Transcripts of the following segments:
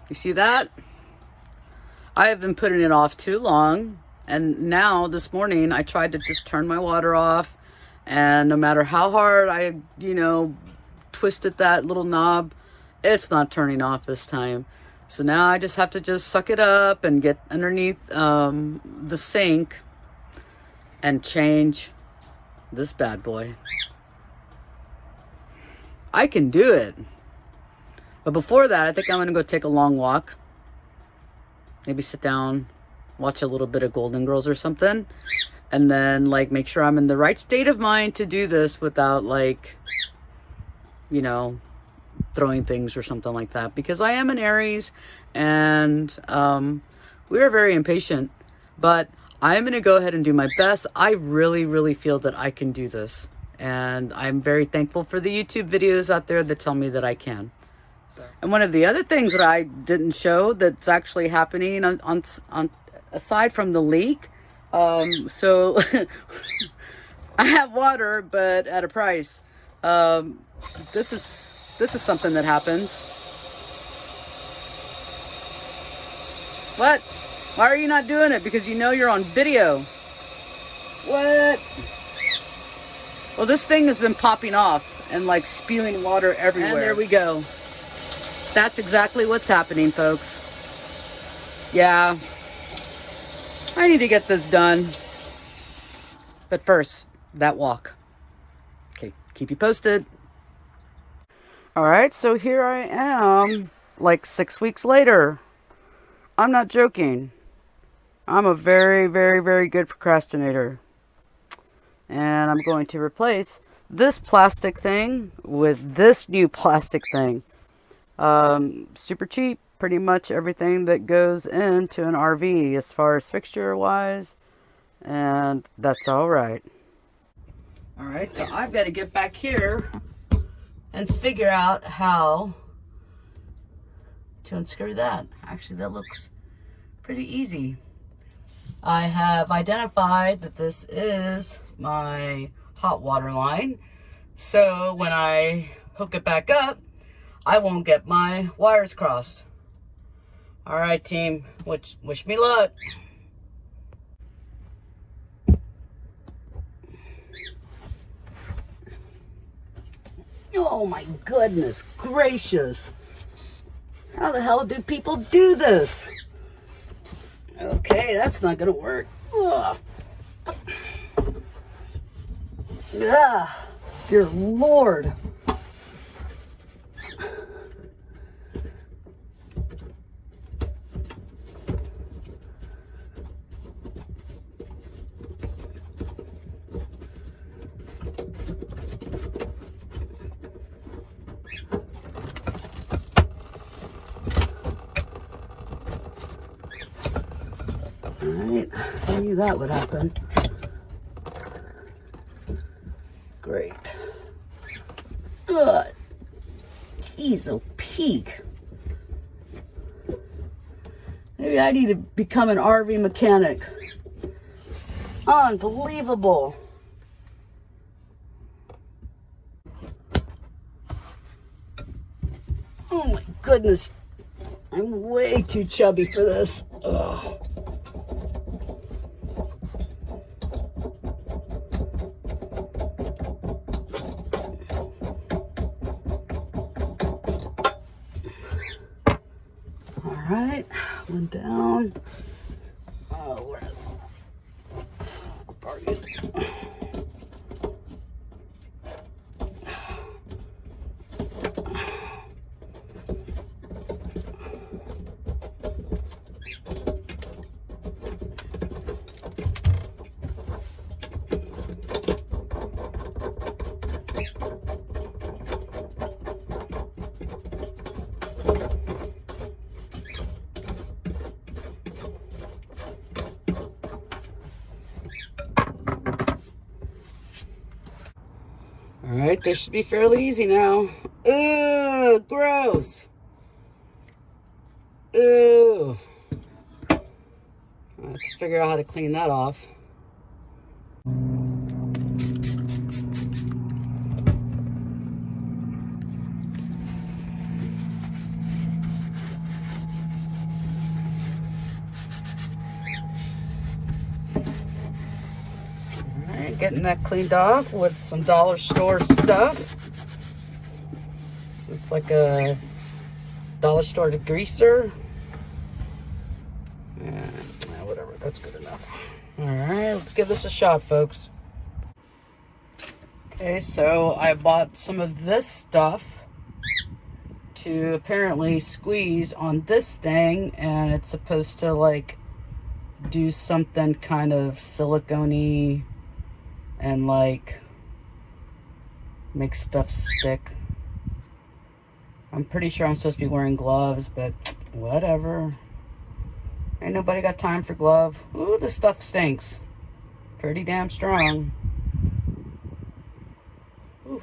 You see that? I have been putting it off too long. And now this morning I tried to just turn my water off. And no matter how hard I, twisted that little knob, it's not turning off this time. So now I just have to just suck it up and get underneath the sink and change this bad boy. I can do it. But before that, I think I'm going to go take a long walk. Maybe sit down, watch a little bit of Golden Girls or something. And then, make sure I'm in the right state of mind to do this without, throwing things or something like that. Because I am an Aries, and we are very impatient. But I'm going to go ahead and do my best. I really, really feel that I can do this. And I'm very thankful for the YouTube videos out there that tell me that I can. And one of the other things that I didn't show that's actually happening on aside from the leak, so I have water, but at a price. This is something that happens. What? Why are you not doing it? Because you know you're on video. What? Well, this thing has been popping off and spewing water everywhere. And there we go. That's exactly what's happening, folks. Yeah. I need to get this done. But first, that walk. Okay, keep you posted. All right, so here I am, 6 weeks later. I'm not joking. I'm a very, very, very good procrastinator. And I'm going to replace this plastic thing with this new plastic thing. Super cheap. Pretty much everything that goes into an RV as far as fixture wise, and that's all right. All right, so I've got to get back here and figure out how to unscrew that. Actually, that looks pretty easy. I have identified that this is my hot water line, so when I hook it back up, I won't get my wires crossed. All right, team, wish me luck. Oh my goodness gracious. How the hell do people do this? Okay, that's not gonna work. Ugh. Ah, dear Lord. Alright, I knew that would happen. Great. Ugh. Jeez, oh peak. Maybe I need to become an RV mechanic. Unbelievable. Oh my goodness. I'm way too chubby for this. Ugh. Alright, one down. Oh, where are you? Alright, this should be fairly easy now. Ugh, gross. Ew. Let's figure out how to clean that off. getting that cleaned off with some dollar store stuff. It's like a dollar store degreaser. And whatever, that's good enough. All right, let's give this a shot, folks. Okay, so I bought some of this stuff to apparently squeeze on this thing, and it's supposed to like do something kind of silicone-y and like make stuff stick. I'm pretty sure I'm supposed to be wearing gloves, but whatever. Ain't nobody got time for glove. Ooh, this stuff stinks. Pretty damn strong. Ooh.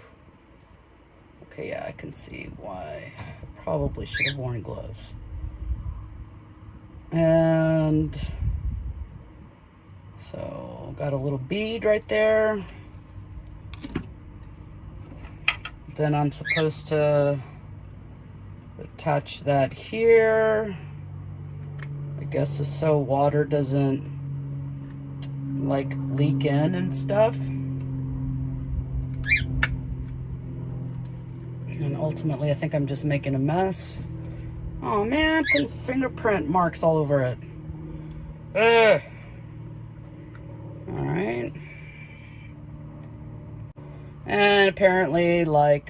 Okay, yeah, I can see why I probably should have worn gloves. And so, got a little bead right there. Then I'm supposed to attach that here. I guess it's so water doesn't like leak in and stuff. And ultimately, I think I'm just making a mess. Oh man, put fingerprint marks all over it. Ugh. All right. And apparently, like,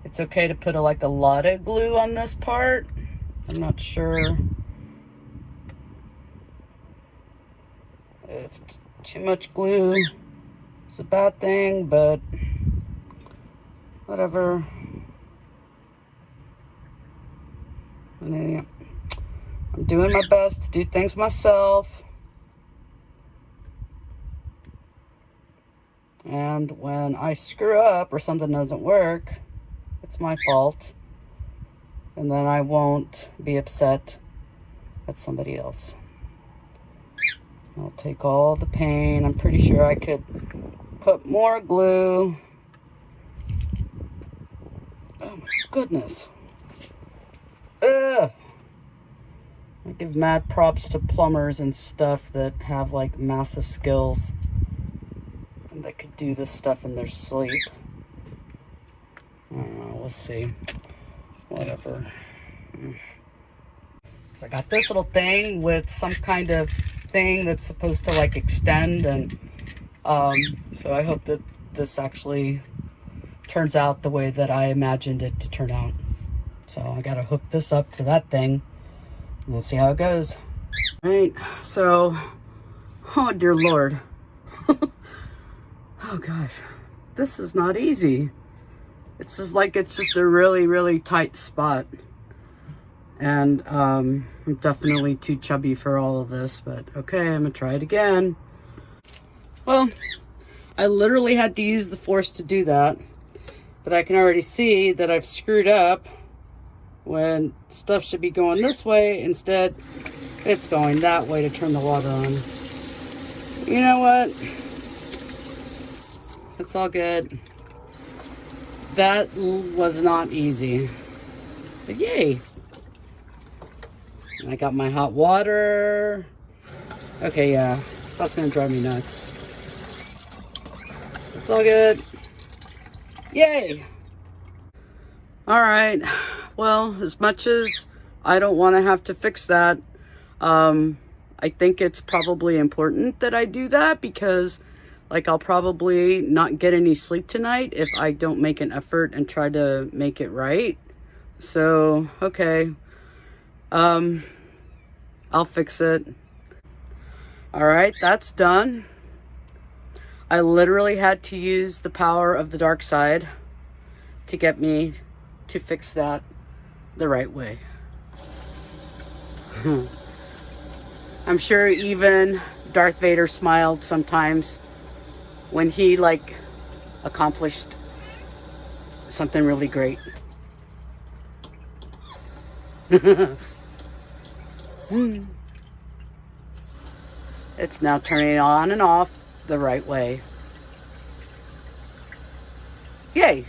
it's okay to put like a lot of glue on this part. I'm not sure if too much glue is a bad thing, but whatever. I mean, I'm doing my best to do things myself. And when I screw up or something doesn't work, it's my fault. And then I won't be upset at somebody else. I'll take all the pain. I'm pretty sure I could put more glue. Oh my goodness. Ugh. I give mad props to plumbers and stuff that have like massive skills and that could do this stuff in their sleep. I don't know, we'll see. Whatever. So I got this little thing with some kind of thing that's supposed to like extend, and so I hope that this actually turns out the way that I imagined it to turn out. So I gotta hook this up to that thing and we'll see how it goes. All right, so, oh dear Lord. Oh gosh, this is not easy. It's just like, it's just a really, really tight spot. And I'm definitely too chubby for all of this, but okay, I'm gonna try it again. Well, I literally had to use the force to do that, but I can already see that I've screwed up when stuff should be going this way. Instead, it's going that way to turn the water on. You know what? It's all good. That was not easy, but yay. I got my hot water. Okay, yeah, that's gonna drive me nuts. It's all good. Yay. All right, well, as much as I don't want to have to fix that, I think it's probably important that I do that, because like I'll probably not get any sleep tonight if I don't make an effort and try to make it right. So, okay. I'll fix it. All right, that's done. I literally had to use the power of the dark side to get me to fix that the right way. I'm sure even Darth Vader smiled sometimes when he like accomplished something really great. It's now turning on and off the right way. Yay!